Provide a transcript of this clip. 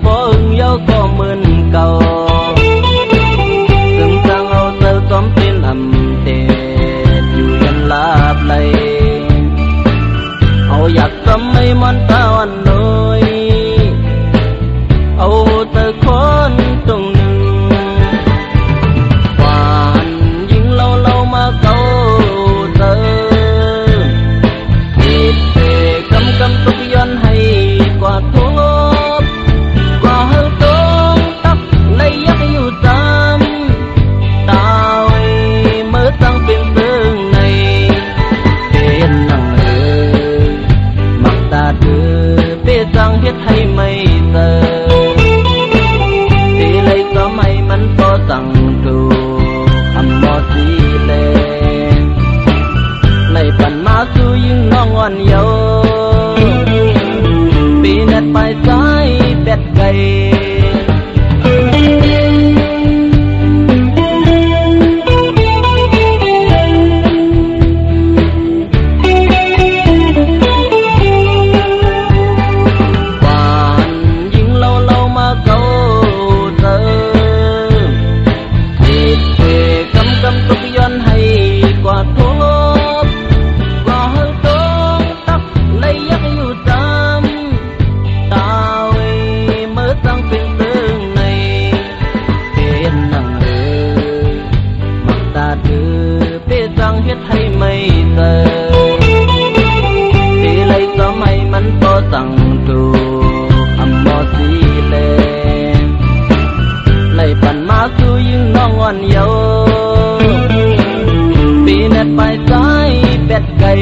บ่อึงเย้าก็เหมือนเก่าซึ่งสั่งเอาเธอซ้อมเป็นอำเดชอยู่ยันลาบไหลเอาอยากซ้ำให้มันตาวันน้อยเอาเธอคนตรงหนึ่งหวานยิ่งเรามาเก่าเธอคิดเท่กำตุกย้อนให้กว่าทุบกว่าเฮาต้องตักเลยยักอยู่ตามตาวเมื่อตั้งเป็นเสื่องในเป็นนังมักตาเธอเป้สั่งเฮ็ดให้ไม่เจอที่เลยก็ไม่มันก็สั่งดูอำมอสีเลเลยปั่นมาสู่ยิ่งน้องอ่อนเยาปีนัดไปสายเป็ดไก่เฮ็ดให้ไม่เจอที่ไรก็ไม่มันก็สั่งดูอำมอสีเลไล่ปั่นมาสู่ยิ่งน้องอ่อนเยาปีนัดไปสายเป็ดไก่